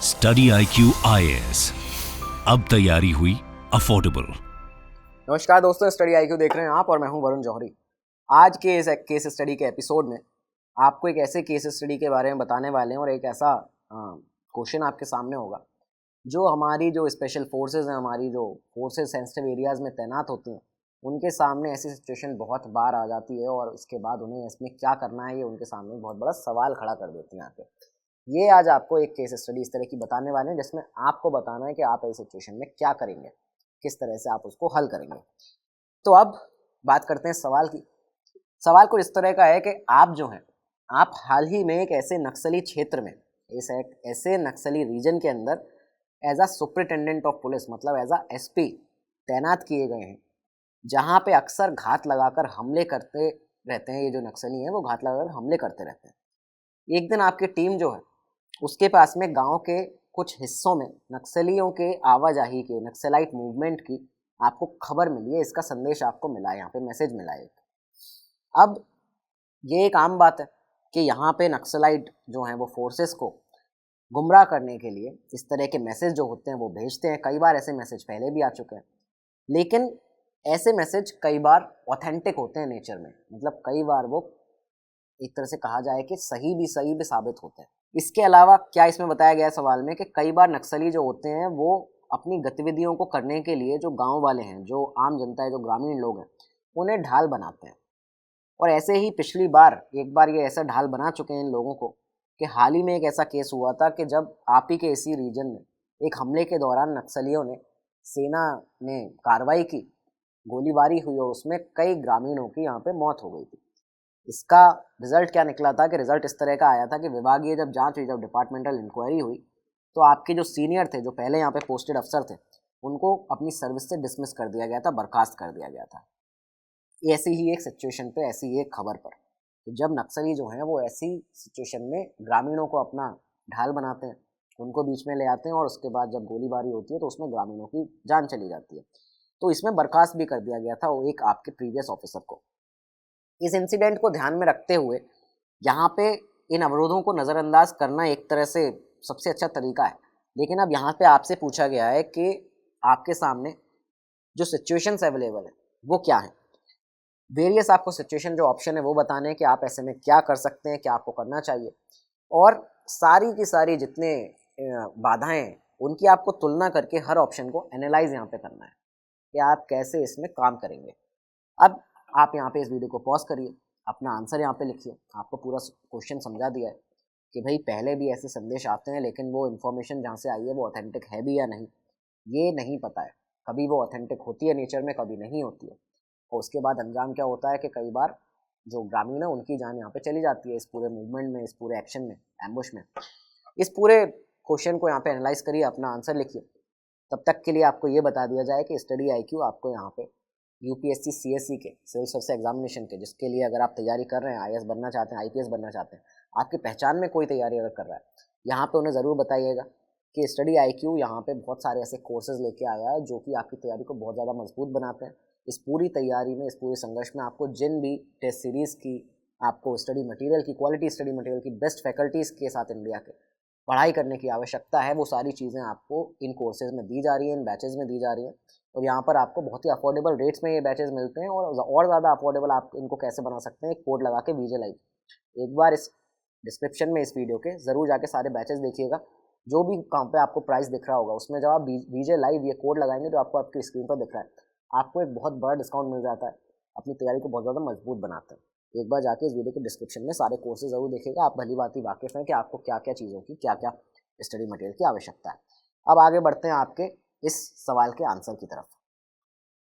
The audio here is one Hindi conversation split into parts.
स्टडी IQ IAS, अब तैयारी हुई अफोर्डेबल। नमस्कार दोस्तों, स्टडी IQ देख रहे हैं आप और मैं हूं वरुण जौहरी। आज के इस केस स्टडी के एपिसोड में आपको एक ऐसे केस स्टडी के बारे में बताने वाले हैं और एक ऐसा क्वेश्चन आपके सामने होगा जो हमारी जो स्पेशल फोर्सेस हैं, हमारी जो फोर्सेस सेंसिटिव एरियाज़ में तैनात होती हैं, उनके सामने ऐसी सिचुएशन बहुत बार आ जाती है और उसके बाद उन्हें इसमें क्या करना है ये उनके सामने बहुत बड़ा सवाल खड़ा कर देती हैं आके। ये आज आपको एक केस स्टडी इस तरह की बताने वाले हैं जिसमें आपको बताना है कि आप ऐसी सिचुएशन में क्या करेंगे, किस तरह से आप उसको हल करेंगे। तो अब बात करते हैं सवाल की। सवाल कुछ इस तरह का है कि आप जो हैं, आप हाल ही में एक ऐसे नक्सली क्षेत्र में, ऐसे नक्सली रीजन के अंदर as a superintendent of police, मतलब एज अ SP तैनात किए गए हैं, जहाँ पे अक्सर घात लगाकर हमले करते रहते हैं। ये जो नक्सली हैं वो घात लगाकर हमले करते रहते हैं। एक दिन आपकी टीम जो है उसके पास में गांव के कुछ हिस्सों में नक्सलियों के आवाजाही के, नक्सलाइट मूवमेंट की आपको खबर मिली है, इसका संदेश आपको मिला है, यहाँ पे मैसेज मिला है। अब ये एक आम बात है कि यहाँ पे नक्सलाइट जो हैं वो फोर्सेस को गुमराह करने के लिए इस तरह के मैसेज जो होते हैं वो भेजते हैं। कई बार ऐसे मैसेज पहले भी आ चुके हैं, लेकिन ऐसे मैसेज कई बार ऑथेंटिक होते हैं नेचर में, मतलब कई बार वो एक तरह से कहा जाए कि सही भी साबित होते हैं। इसके अलावा क्या इसमें बताया गया है सवाल में कि कई बार नक्सली जो होते हैं वो अपनी गतिविधियों को करने के लिए जो गांव वाले हैं, जो आम जनता है, जो ग्रामीण लोग हैं, उन्हें ढाल बनाते हैं। और ऐसे ही पिछली बार एक बार ये ऐसा ढाल बना चुके हैं इन लोगों को कि हाल ही में एक ऐसा केस हुआ था कि जब आप ही के इसी रीजन में एक हमले के दौरान नक्सलियों ने, सेना ने कार्रवाई की, गोलीबारी हुई और उसमें कई ग्रामीणों की यहाँ पे मौत हो गई थी। इसका रिजल्ट क्या निकला था कि रिजल्ट इस तरह का आया था कि विभागीय जब जांच हुई, जब डिपार्टमेंटल इंक्वायरी हुई, तो आपके जो सीनियर थे, जो पहले यहाँ पे पोस्टेड अफसर थे, उनको अपनी सर्विस से डिसमिस कर दिया गया था, बर्खास्त कर दिया गया था। ऐसी ही एक सिचुएशन पे, ऐसी ही एक खबर पर, तो जब नक्सली जो हैं वो ऐसी सिचुएशन में ग्रामीणों को अपना ढाल बनाते हैं, उनको बीच में ले आते हैं और उसके बाद जब गोलीबारी होती है तो उसमें ग्रामीणों की जान चली जाती है। तो इसमें बर्खास्त भी कर दिया गया था वो एक आपके प्रीवियस ऑफिसर को। इस इंसिडेंट को ध्यान में रखते हुए यहाँ पे इन अवरोधों को नज़रअंदाज करना एक तरह से सबसे अच्छा तरीका है। लेकिन अब यहाँ पे आपसे पूछा गया है कि आपके सामने जो सिचुएशंस अवेलेबल है वो क्या है। वेरियस आपको सिचुएशन जो ऑप्शन है वो बताने हैं कि आप ऐसे में क्या कर सकते हैं, क्या आपको करना चाहिए, और सारी की सारी जितने बाधाएं हैं उनकी आपको तुलना करके हर ऑप्शन को एनालाइज यहाँ पे करना है कि आप कैसे इसमें काम करेंगे। अब आप यहाँ पे इस वीडियो को पॉज करिए, अपना आंसर यहाँ पे लिखिए। आपको पूरा क्वेश्चन समझा दिया है कि भाई पहले भी ऐसे संदेश आते हैं, लेकिन वो इन्फॉर्मेशन जहाँ से आई है वो ऑथेंटिक है भी या नहीं, ये नहीं पता है। कभी वो ऑथेंटिक होती है नेचर में, कभी नहीं होती है। और उसके बाद अंजाम क्या होता है कि कई बार जो ग्रामीण है उनकी जान यहाँ पे चली जाती है इस पूरे मूवमेंट में, इस पूरे एक्शन में, एम्बुश में। इस पूरे क्वेश्चन को यहाँ पे एनालाइज करिए, अपना आंसर लिखिए। तब तक के लिए आपको ये बता दिया जाए कि स्टडी IQ आपको यहाँ पे UPSC CSE के, सिविल सर्विस एग्जामिनेशन के, जिसके लिए अगर आप तैयारी कर रहे हैं, IAS बनना चाहते हैं, IPS बनना चाहते हैं, आपकी पहचान में कोई तैयारी अगर कर रहा है, यहाँ पे उन्हें ज़रूर बताइएगा कि स्टडी IQ यहाँ पे बहुत सारे ऐसे कोर्सेज लेके आया है जो कि आपकी तैयारी को बहुत ज़्यादा मजबूत बनाते हैं। इस पूरी तैयारी में, इस पूरे संघर्ष में आपको जिन भी टेस्ट सीरीज़ की, आपको स्टडी मटीरियल की, क्वालिटी स्टडी मटीरियल की बेस्ट फैकल्टीज़ के साथ इंडिया के पढ़ाई करने की आवश्यकता है, वो सारी चीज़ें आपको इन कोर्सेज में दी जा रही हैं, इन बैचेज़ में दी जा रही हैं। और यहाँ पर आपको बहुत ही अफोर्डेबल रेट्स में ये बैचेज़ मिलते हैं, और ज़्यादा अफोर्डेबल आप इनको कैसे बना सकते हैं, एक कोड लगा के VJ लाइव। एक बार इस डिस्क्रिप्शन में इस वीडियो के ज़रूर जाके सारे बैचेज़ देखिएगा। जो भी काम पे आपको प्राइस दिख रहा होगा उसमें जब आप VJ लाइव ये कोड लगाएंगे जो आपको आपकी स्क्रीन पर दिख रहा है, आपको एक बहुत बड़ा डिस्काउंट मिल जाता है, अपनी तैयारी को बहुत ज़्यादा मजबूत बनाते हैं। एक बार जाके इस वीडियो के डिस्क्रिप्शन में सारे कोर्सेज ज़रूर देखिएगा। आप भली बात ही वाकिफ़ हैं कि आपको क्या क्या चीज़ों की, क्या क्या स्टडी मटेरियल की आवश्यकता है। अब आगे बढ़ते हैं आपके इस सवाल के आंसर की तरफ।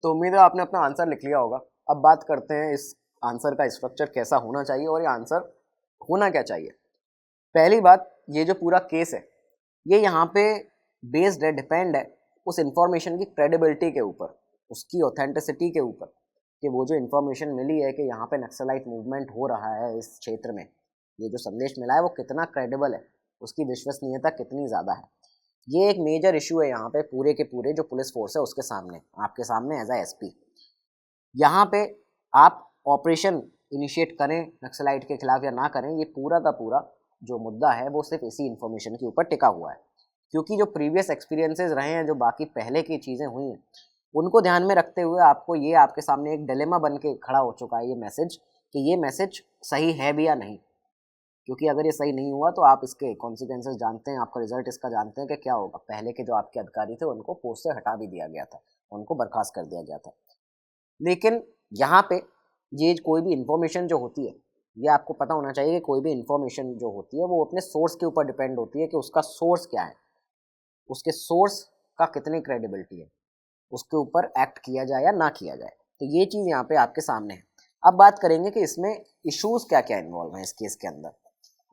तो उम्मीद है आपने अपना आंसर लिख लिया होगा। अब बात करते हैं इस आंसर का स्ट्रक्चर कैसा होना चाहिए और ये आंसर होना क्या चाहिए। पहली बात, ये जो पूरा केस है ये यहाँ पे बेस्ड है, डिपेंड है उस इंफॉर्मेशन की क्रेडिबिलिटी के ऊपर, उसकी ऑथेंटिसिटी के ऊपर, कि वो जो इन्फॉर्मेशन मिली है कि यहाँ पे नक्सलाइट मूवमेंट हो रहा है इस क्षेत्र में, ये जो संदेश मिला है वो कितना क्रेडिबल है, उसकी विश्वसनीयता कितनी ज़्यादा है। ये एक मेजर इशू है यहाँ पे पूरे के पूरे जो पुलिस फोर्स है उसके सामने, आपके सामने एज अ SP। यहाँ पे आप ऑपरेशन इनिशिएट करें नक्सलाइट के खिलाफ या ना करें, ये पूरा का पूरा जो मुद्दा है वो सिर्फ इसी इन्फॉर्मेशन के ऊपर टिका हुआ है। क्योंकि जो प्रीवियस एक्सपीरियंसेस रहे हैं, जो बाकी पहले की चीज़ें हुई हैं, उनको ध्यान में रखते हुए आपको ये आपके सामने एक डिलेमा बन के खड़ा हो चुका है ये मैसेज, कि ये मैसेज सही है भी या नहीं। क्योंकि अगर ये सही नहीं हुआ तो आप इसके कॉन्सिक्वेंसेस जानते हैं, आपका रिजल्ट इसका जानते हैं कि क्या होगा। पहले के जो आपके अधिकारी थे उनको पोस्ट से हटा भी दिया गया था, उनको बर्खास्त कर दिया गया था। लेकिन यहाँ पे ये कोई भी इंफॉर्मेशन जो होती है, ये आपको पता होना चाहिए कि कोई भी इंफॉर्मेशन जो होती है वो अपने सोर्स के ऊपर डिपेंड होती है कि उसका सोर्स क्या है, उसके सोर्स का कितनी क्रेडिबिलिटी है, उसके ऊपर एक्ट किया जाए या ना किया जाए। तो ये चीज़ यहाँ पे आपके सामने है। अब बात करेंगे कि इसमें इश्यूज़ क्या क्या इन्वॉल्व हैं इस केस के अंदर,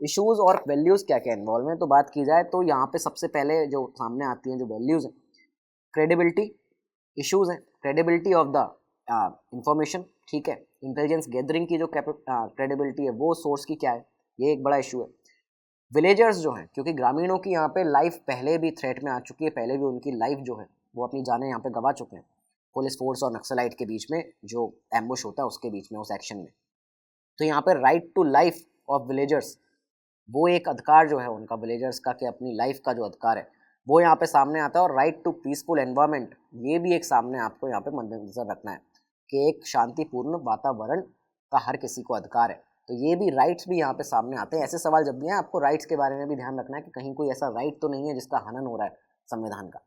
इश्यूज़ और वैल्यूज़ क्या क्या इन्वॉल्व हैं। तो बात की जाए तो यहाँ पे सबसे पहले जो सामने आती हैं जो वैल्यूज़ हैं, क्रेडिबिलिटी इश्यूज़ हैं, क्रेडिबिलिटी ऑफ द इंफॉर्मेशन, ठीक है। इंटेलिजेंस गैदरिंग की जो क्रेडिबिलिटी है वो सोर्स की क्या है, ये एक बड़ा इशू है। विलेजर्स जो हैं, क्योंकि ग्रामीणों की यहाँ पे लाइफ पहले भी थ्रेट में आ चुकी है, पहले भी उनकी लाइफ जो है वो अपनी जानें यहाँ पे गंवा चुके हैं पुलिस फोर्स और नक्सलाइट के बीच में जो एम्बुश होता है उसके बीच में, उस एक्शन में। तो यहाँ पे right to life of villagers, वो एक अधिकार जो है उनका विलेजर्स का, कि अपनी लाइफ का जो अधिकार है वो यहाँ पे सामने आता है। और राइट टू पीसफुल एनवायरनमेंट, ये भी एक सामने आपको यहाँ पे मद्देनजर रखना है कि एक शांतिपूर्ण वातावरण का हर किसी को अधिकार है। तो ये भी राइट्स भी यहाँ पे सामने आते हैं। ऐसे सवाल जब भी हैं आपको राइट्स के बारे में भी ध्यान रखना है कि कहीं कोई ऐसा राइट तो नहीं है जिसका हनन हो रहा है संविधान का।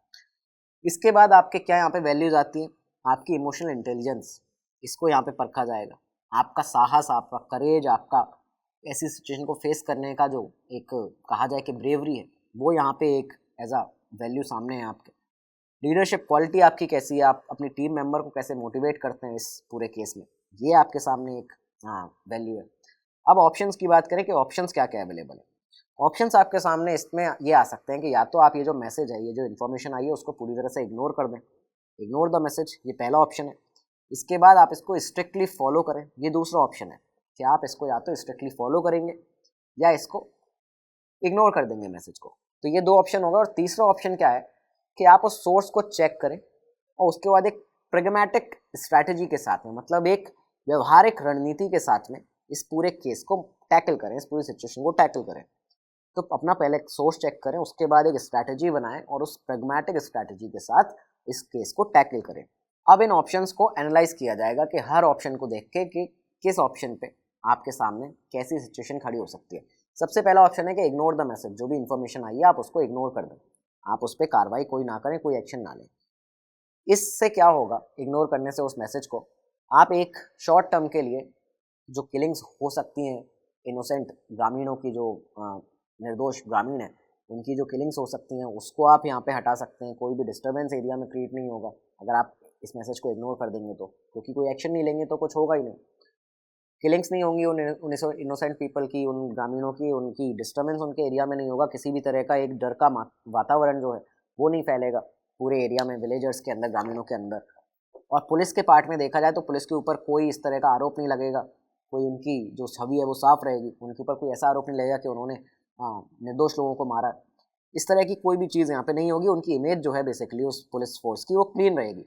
इसके बाद आपके क्या यहाँ पे वैल्यूज आती हैं, आपकी इमोशनल इंटेलिजेंस, इसको यहाँ पे परखा जाएगा। आपका साहस, आपका करेज, आपका ऐसी सिचुएशन को फेस करने का जो एक कहा जाए कि ब्रेवरी है, वो यहाँ पे एक एज अ वैल्यू सामने है आपके। लीडरशिप क्वालिटी आपकी कैसी है, आप अपनी टीम मेंबर को कैसे मोटिवेट करते हैं इस पूरे केस में, ये आपके सामने एक वैल्यू है। अब ऑप्शंस की बात करें कि ऑप्शंस क्या क्या अवेलेबल है। ऑप्शंस आपके सामने इसमें ये आ सकते हैं कि या तो आप ये जो मैसेज है, ये जो इन्फॉर्मेशन आई है उसको पूरी तरह से इग्नोर कर दें, इग्नोर द मैसेज, ये पहला ऑप्शन है। इसके बाद आप इसको स्ट्रिक्टली फॉलो करें, ये दूसरा ऑप्शन है कि आप इसको या तो स्ट्रिक्टली फॉलो करेंगे या इसको इग्नोर कर देंगे मैसेज को। तो ये दो ऑप्शन होगा। और तीसरा ऑप्शन क्या है कि आप उस सोर्स को चेक करें और उसके बाद एक प्रेगमेटिक स्ट्रैटेजी के साथ में, मतलब एक व्यवहारिक रणनीति के साथ में इस पूरे केस को टैकल करें, इस पूरी सिचुएशन को टैकल करें। तो अपना पहले सोर्स चेक करें, उसके बाद एक स्ट्रैटेजी बनाएं और उस प्रेगमेटिक स्ट्रैटेजी के साथ इस केस को टैकल करें। अब इन ऑप्शंस को एनालाइज किया जाएगा कि हर ऑप्शन को देख के कि किस ऑप्शन पे आपके सामने कैसी सिचुएशन खड़ी हो सकती है। सबसे पहला ऑप्शन है कि इग्नोर द मैसेज, जो भी इन्फॉर्मेशन आई है आप उसको इग्नोर कर दें, आप उस पर कार्रवाई कोई ना करें, कोई एक्शन ना लें। इससे क्या होगा, इग्नोर करने से उस मैसेज को, आप एक शॉर्ट टर्म के लिए जो किलिंग्स हो सकती हैं इनोसेंट ग्रामीणों की, जो निर्दोष ग्रामीण हैं उनकी जो किलिंग्स हो सकती हैं, उसको आप यहाँ पे हटा सकते हैं। कोई भी डिस्टर्बेंस एरिया में क्रिएट नहीं होगा अगर आप इस मैसेज को इग्नोर कर देंगे तो, क्योंकि कोई एक्शन नहीं लेंगे तो कुछ होगा ही नहीं। किलिंग्स नहीं होंगी उन इनोसेंट पीपल की, उन ग्रामीणों की, उनकी डिस्टर्बेंस उनके एरिया में नहीं होगा, किसी भी तरह का एक डर का वातावरण जो है वो नहीं फैलेगा पूरे एरिया में, विलेजर्स के अंदर, ग्रामीणों के अंदर। और पुलिस के पार्ट में देखा जाए तो पुलिस के ऊपर कोई इस तरह का आरोप नहीं लगेगा, कोई उनकी जो छवि है वो साफ रहेगी, उनके ऊपर कोई ऐसा आरोप नहीं लगेगा कि उन्होंने निर्दोष लोगों को मारा। इस तरह की कोई भी चीज़ यहाँ पे नहीं होगी। उनकी इमेज जो है बेसिकली उस पुलिस फोर्स की वो क्लीन रहेगी।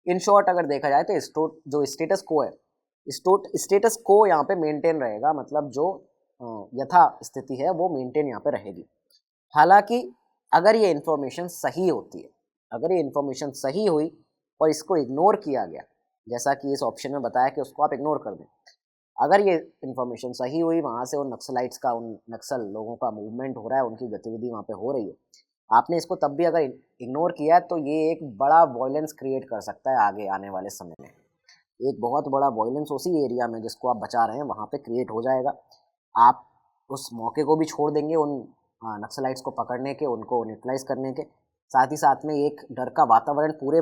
इन शॉर्ट अगर देखा जाए तो जो स्टेटस को है, स्टेटस को यहाँ पे मेंटेन रहेगा, मतलब जो यथा स्थिति है वो मेंटेन यहाँ पे रहेगी। हालांकि अगर ये इन्फॉर्मेशन सही होती है, अगर ये इन्फॉर्मेशन सही हुई और इसको इग्नोर किया गया, जैसा कि इस ऑप्शन में बताया कि उसको आप इग्नोर कर दें, अगर ये इन्फॉर्मेशन सही हुई, वहाँ से उन नक्सलाइट्स का, उन नक्सल लोगों का मूवमेंट हो रहा है, उनकी गतिविधि वहाँ पे हो रही है, आपने इसको तब भी अगर इग्नोर किया तो ये एक बड़ा वॉयलेंस क्रिएट कर सकता है आगे आने वाले समय में। एक बहुत बड़ा वॉयलेंस उसी एरिया में जिसको आप बचा रहे हैं वहाँ पे क्रिएट हो जाएगा। आप उस मौके को भी छोड़ देंगे उन नक्सलाइट्स को पकड़ने के, उनको न्यूट्रलाइज करने के, साथ ही साथ में एक डर का वातावरण पूरे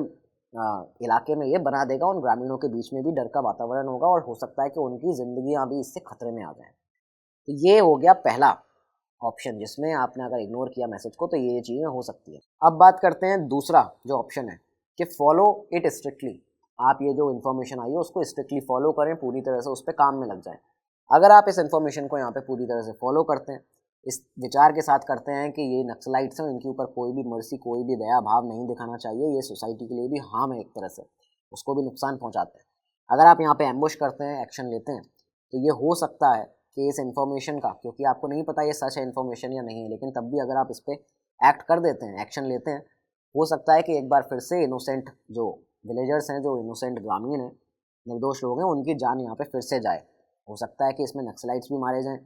इलाके में ये बना देगा, उन ग्रामीणों के बीच में भी डर का वातावरण होगा और हो सकता है कि उनकी ज़िंदगियाँ भी इससे खतरे में आ जाएं। तो ये हो गया पहला ऑप्शन, जिसमें आपने अगर इग्नोर किया मैसेज को तो ये चीज़ें हो सकती है। अब बात करते हैं दूसरा जो ऑप्शन है कि फॉलो इट स्ट्रिक्टली। आप ये जो इन्फॉर्मेशन आई है उसको स्ट्रिक्टली फॉलो करें, पूरी तरह से उस पर काम में लग जाएं। अगर आप इस इन्फॉर्मेशन को यहाँ पे पूरी तरह से फॉलो करते हैं, इस विचार के साथ करते हैं कि ये नक्सलाइट्स हैं, इनके ऊपर कोई भी मर्सी, कोई भी दया भाव नहीं दिखाना चाहिए, ये सोसाइटी के लिए भी हार्म है, एक तरह से उसको भी नुकसान पहुँचाते हैं। अगर आप यहाँ पे एम्बुश करते हैं, एक्शन लेते हैं, तो ये हो सकता है कि इस इन्फॉर्मेशन का, क्योंकि आपको नहीं पता ये सच है इन्फॉर्मेशन या नहीं है, लेकिन तब भी अगर आप इस पर एक्ट कर देते हैं, एक्शन लेते हैं, हो सकता है कि एक बार फिर से इनोसेंट जो विलेजर्स हैं, जो इनोसेंट ग्रामीण हैं, निर्दोष लोग हैं, उनकी जान यहाँ पे फिर से जाए। हो सकता है कि इसमें नक्सलाइट्स भी मारे जाएं,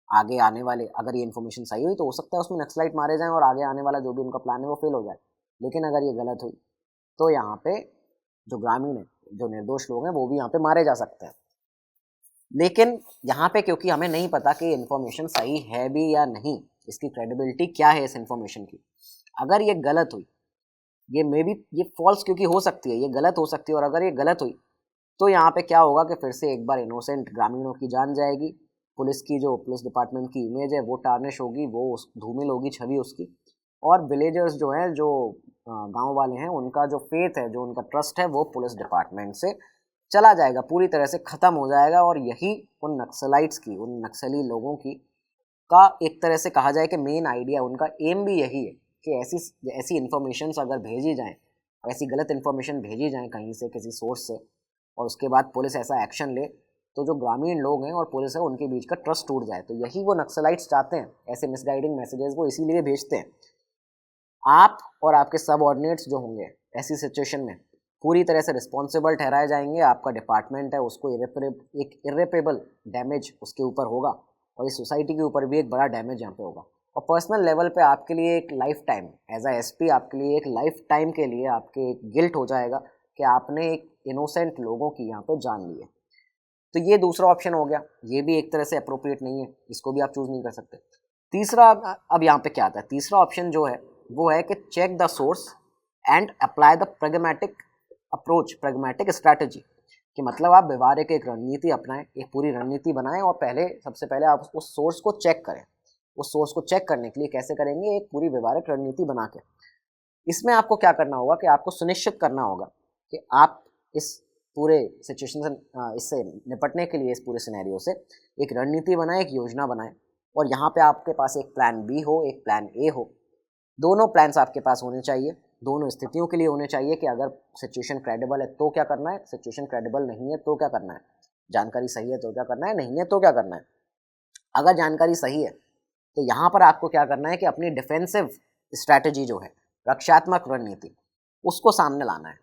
आगे आने वाले, अगर ये इन्फॉर्मेशन सही हुई तो हो सकता है उसमें नक्सलाइट मारे जाएं और आगे आने वाला जो भी उनका प्लान है वो फेल हो जाए। लेकिन अगर ये गलत हुई तो यहाँ पे जो ग्रामीण है, जो निर्दोष लोग हैं, वो भी यहाँ पे मारे जा सकते हैं। लेकिन यहाँ पे क्योंकि हमें नहीं पता कि इन्फॉर्मेशन सही है भी या नहीं, इसकी क्रेडिबिलिटी क्या है इस इन्फॉर्मेशन की, अगर ये गलत हुई, ये मे बी ये फॉल्स क्योंकि हो सकती है, ये गलत हो सकती है, और अगर ये गलत हुई तो यहाँ पे क्या होगा कि फिर से एक बार इनोसेंट ग्रामीणों की जान जाएगी, पुलिस की जो पुलिस डिपार्टमेंट की इमेज है वो टार्निश होगी, वो धूमिल होगी छवि उसकी, और विलेजर्स जो हैं, जो गांव वाले हैं, उनका जो फेथ है, जो उनका ट्रस्ट है, वो पुलिस डिपार्टमेंट से चला जाएगा, पूरी तरह से ख़त्म हो जाएगा। और यही उन नक्सलाइट्स की, उन नक्सली लोगों की का एक तरह से कहा जाए कि मेन आइडिया, उनका एम भी यही है कि ऐसी इन्फॉर्मेशन अगर भेजी जाएँ, ऐसी गलत इन्फॉर्मेशन भेजी जाए कहीं से, किसी सोर्स से, और उसके बाद पुलिस ऐसा एक्शन ले तो जो ग्रामीण लोग हैं और पुलिस है उनके बीच का ट्रस्ट टूट जाए। तो यही वो नक्सलाइट्स चाहते हैं, ऐसे मिसगाइडिंग मैसेजेस वो इसीलिए भेजते हैं। आप और आपके सबऑर्डिनेट्स जो होंगे ऐसी सिचुएशन में पूरी तरह से रिस्पॉन्सिबल ठहराए जाएंगे। आपका डिपार्टमेंट है उसको एक इरेपरेबल डैमेज उसके ऊपर होगा, और इस सोसाइटी के ऊपर भी एक बड़ा डैमेज यहाँ पे होगा। और पर्सनल लेवल पे आपके लिए एक life time, as a SP आपके लिए एक लाइफ टाइम के लिए आपके एक गिल्ट हो जाएगा कि आपने एक इनोसेंट लोगों की यहाँ पे जान ली है। तो ये दूसरा ऑप्शन हो गया, ये भी एक तरह से अप्रोप्रिएट नहीं है, इसको भी आप चूज नहीं कर सकते। तीसरा, अब यहाँ पे क्या आता है, तीसरा ऑप्शन जो है वो है कि check the source and apply the pragmatic approach, pragmatic strategy, कि मतलब आप व्यवहारिक एक रणनीति अपनाएं, एक पूरी रणनीति बनाएं, और सबसे पहले आप उस सोर्स को चेक करें। उस सोर्स को चेक करने के लिए कैसे करेंगे, एक पूरी व्यवहारिक रणनीति बना के। इसमें आपको क्या करना होगा कि आपको सुनिश्चित करना होगा कि आप इस पूरे सिचुएशन से, इससे निपटने के लिए, इस पूरे सिनेरियो से एक रणनीति बनाएं, एक योजना बनाएं, और यहाँ पे आपके पास एक प्लान बी हो, एक प्लान ए हो। दोनों प्लान्स आपके पास होने चाहिए, दोनों स्थितियों के लिए होने चाहिए कि अगर सिचुएशन क्रेडिबल है तो क्या करना है, सिचुएशन क्रेडिबल नहीं है तो क्या करना है, जानकारी सही है तो क्या करना है, नहीं है तो क्या करना है। अगर जानकारी सही है तो यहाँ पर आपको क्या करना है कि अपनी डिफेंसिव स्ट्रैटेजी जो है, रक्षात्मक रणनीति, उसको सामने लाना है।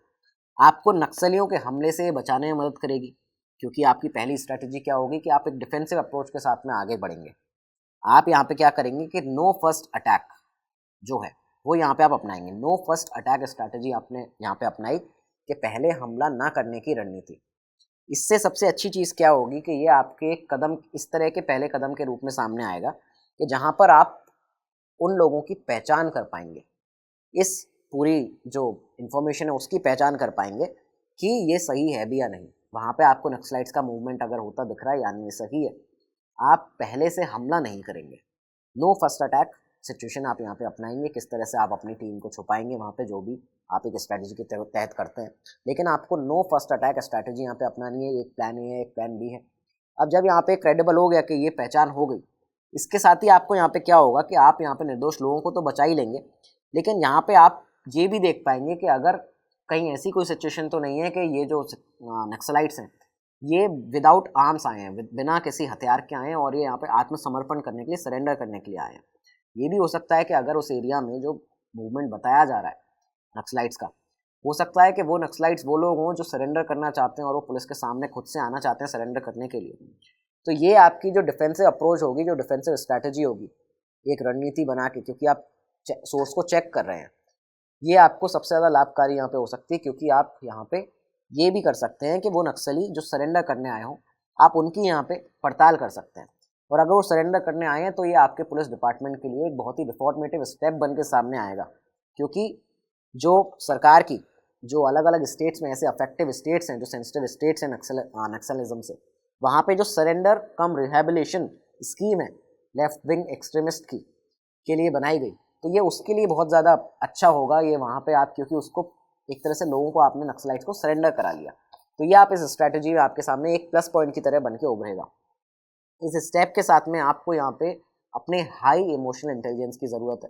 आपको नक्सलियों के हमले से बचाने में मदद करेगी, क्योंकि आपकी पहली स्ट्रैटेजी क्या होगी कि आप एक डिफेंसिव अप्रोच के साथ में आगे बढ़ेंगे। आप यहाँ पे क्या करेंगे कि नो फर्स्ट अटैक जो है वो यहाँ पे आप अपनाएंगे। नो फर्स्ट अटैक स्ट्रैटेजी आपने यहाँ पे अपनाई कि पहले हमला ना करने की रणनीति। इससे सबसे अच्छी चीज़ क्या होगी कि ये आपके कदम इस तरह के पहले कदम के रूप में सामने आएगा कि जहाँ पर आप उन लोगों की पहचान कर पाएंगे, इस पूरी जो इन्फॉर्मेशन है उसकी पहचान कर पाएंगे कि ये सही है भी या नहीं। वहाँ पे आपको नक्सलाइट्स का मूवमेंट अगर होता दिख रहा है यानी ये सही है, आप पहले से हमला नहीं करेंगे। नो फर्स्ट अटैक सिचुएशन आप यहाँ पे अपनाएंगे, किस तरह से आप अपनी टीम को छुपाएंगे वहाँ पे, जो भी आप एक स्ट्रैटेजी के तहत करते हैं। लेकिन आपको नो फर्स्ट अटैक स्ट्रैटेजी यहाँ पे अपनानी है। एक प्लान ए है, एक प्लान बी है। अब जब यहाँ पे क्रेडिबल हो गया कि ये पहचान हो गई, इसके साथ ही आपको यहाँ पे क्या होगा कि आप यहाँ पे निर्दोष लोगों को तो बचा ही लेंगे, लेकिन यहाँ पे आप ये भी देख पाएंगे कि अगर कहीं ऐसी कोई सिचुएशन तो नहीं है कि ये जो नक्सलाइट्स हैं ये विदाउट आर्म्स आए हैं, बिना किसी हथियार के आए हैं, और ये यहाँ पे आत्मसमर्पण करने के लिए, सरेंडर करने के लिए आए हैं। ये भी हो सकता है कि अगर उस एरिया में जो मूवमेंट बताया जा रहा है नक्सलाइट्स का, हो सकता है कि वो नक्सलाइट्स वो लोग हों जो सरेंडर करना चाहते हैं और वो पुलिस के सामने खुद से आना चाहते हैं सरेंडर करने के लिए। तो ये आपकी जो डिफेंसिव अप्रोच होगी, जो डिफेंसिव स्ट्रैटेजी होगी, एक रणनीति बना के, क्योंकि आप सोर्स को चेक कर रहे हैं, ये आपको सबसे ज़्यादा लाभकारी यहाँ पे हो सकती है। क्योंकि आप यहाँ पे ये भी कर सकते हैं कि वो नक्सली जो सरेंडर करने आए हों, आप उनकी यहाँ पे पड़ताल कर सकते हैं, और अगर वो सरेंडर करने आए हैं तो ये आपके पुलिस डिपार्टमेंट के लिए एक बहुत ही रिफॉर्मेटिव स्टेप बन के सामने आएगा। क्योंकि जो सरकार की जो अलग अलग स्टेट्स में ऐसे अफेक्टिव स्टेट्स हैं, जो सेंसिटिव स्टेट्स हैं नक्सलिज्म से, वहाँ पे जो सरेंडर कम रिहेबिलिटेशन स्कीम है लेफ्ट विंग एक्सट्रीमिस्ट की के लिए बनाई गई, तो ये उसके लिए बहुत ज़्यादा अच्छा होगा ये वहाँ पे आप, क्योंकि उसको एक तरह से लोगों को आपने नक्सलाइट्स को सरेंडर करा लिया। तो ये आप इस स्ट्रैटेजी में आपके सामने एक प्लस पॉइंट की तरह बन के उभरेगा। इस स्टेप के साथ में आपको यहाँ पे अपने हाई इमोशनल इंटेलिजेंस की ज़रूरत है।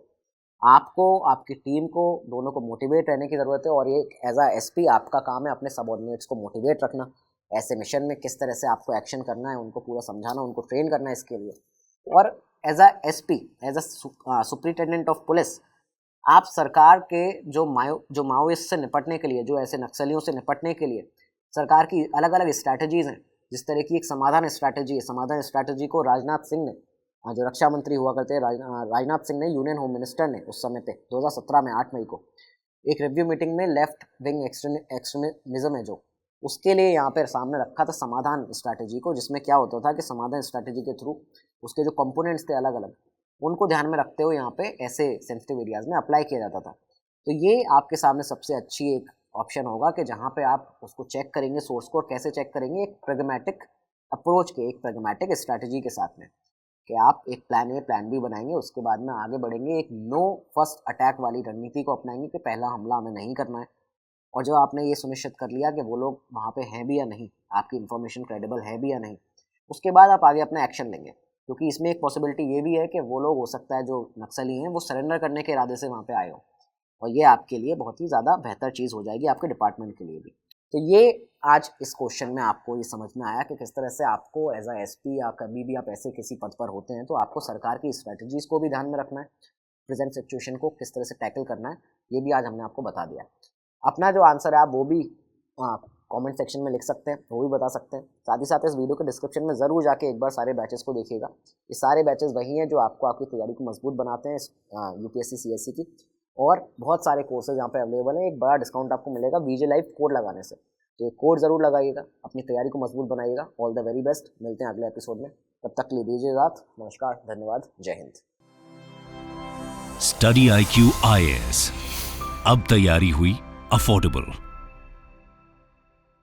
आपको, आपकी टीम को, दोनों को मोटिवेट रहने की ज़रूरत है, और ये एज अ एसपी आपका काम है अपने सबऑर्डिनेट्स को मोटिवेट रखना, ऐसे मिशन में किस तरह से आपको एक्शन करना है, उनको पूरा समझाना, उनको ट्रेन करना है इसके लिए। और as a SP, as a superintendent of police, आप सरकार के जो माओइस्ट से निपटने के लिए, जो ऐसे नक्सलियों से निपटने के लिए सरकार की अलग अलग स्ट्रैटेजीज हैं, जिस तरह की एक समाधान स्ट्रैटेजी है, समाधान स्ट्रैटेजी को राजनाथ सिंह ने, जो रक्षा मंत्री हुआ करते हैं राजनाथ सिंह ने, यूनियन होम मिनिस्टर ने उस समय पे 2017 में 8 मई को एक रिव्यू मीटिंग में लेफ्ट विंग एक्सट्रीमिज्म है जो, उसके लिए यहाँ पर सामने रखा था समाधान स्ट्रैटेजी को, जिसमें क्या होता था कि समाधान स्ट्रैटेजी के थ्रू उसके जो कंपोनेंट्स थे अलग अलग, उनको ध्यान में रखते हुए यहाँ पे ऐसे सेंसिटिव एरियाज में अप्लाई किया जाता था। तो ये आपके सामने सबसे अच्छी एक ऑप्शन होगा कि जहाँ पे आप उसको चेक करेंगे सोर्स को, और कैसे चेक करेंगे, एक प्रैग्मेटिक अप्रोच के, एक प्रैग्मेटिक स्ट्रैटेजी के साथ में, कि आप एक प्लान ए प्लान बी बनाएंगे, उसके बाद में आगे बढ़ेंगे, एक नो फर्स्ट अटैक वाली रणनीति को अपनाएंगे कि पहला हमला हमें नहीं करना है। और जब आपने ये सुनिश्चित कर लिया कि वो लोग वहाँ पे हैं भी या नहीं, आपकी इन्फॉर्मेशन क्रेडिबल है भी या नहीं, उसके बाद आप आगे अपना एक्शन लेंगे, क्योंकि इसमें एक पॉसिबिलिटी ये भी है कि वो लोग हो सकता है जो नक्सली हैं वो सरेंडर करने के इरादे से वहाँ पे आए हो, और ये आपके लिए बहुत ही ज़्यादा बेहतर चीज़ हो जाएगी, आपके डिपार्टमेंट के लिए भी। तो ये आज इस क्वेश्चन में आपको ये समझ में आया कि किस तरह से आपको एज अ एसपी या कभी भी आप ऐसे किसी पद पर होते हैं तो आपको सरकार की स्ट्रैटेजीज को भी ध्यान में रखना है, प्रेजेंट सिचुएशन को किस तरह से टैकल करना है, ये भी आज हमने आपको बता दिया। अपना जो आंसर है आप वो भी कमेंट सेक्शन में लिख सकते हैं, वो भी बता सकते हैं। साथ ही साथ इस वीडियो के डिस्क्रिप्शन में ज़रूर जाके एक बार सारे बैचेस को देखिएगा। ये सारे बैचेस वही हैं जो आपको आपकी तैयारी को मजबूत बनाते हैं यूपीएससी सीएससी की, और बहुत सारे कोर्सेज यहाँ पे अवेलेबल हैं। एक बड़ा डिस्काउंट आपको मिलेगा वीजे लाइव कोड लगाने से, तो ये कोड ज़रूर लगाइएगा, अपनी तैयारी को मजबूत बनाइएगा। ऑल द वेरी बेस्ट, मिलते हैं अगले एपिसोड में, तब तक के लिए दीजिए इजाज़त। नमस्कार, धन्यवाद, जय हिंद। स्टडी IQ IAS, अब तैयारी हुई अफोर्डेबल।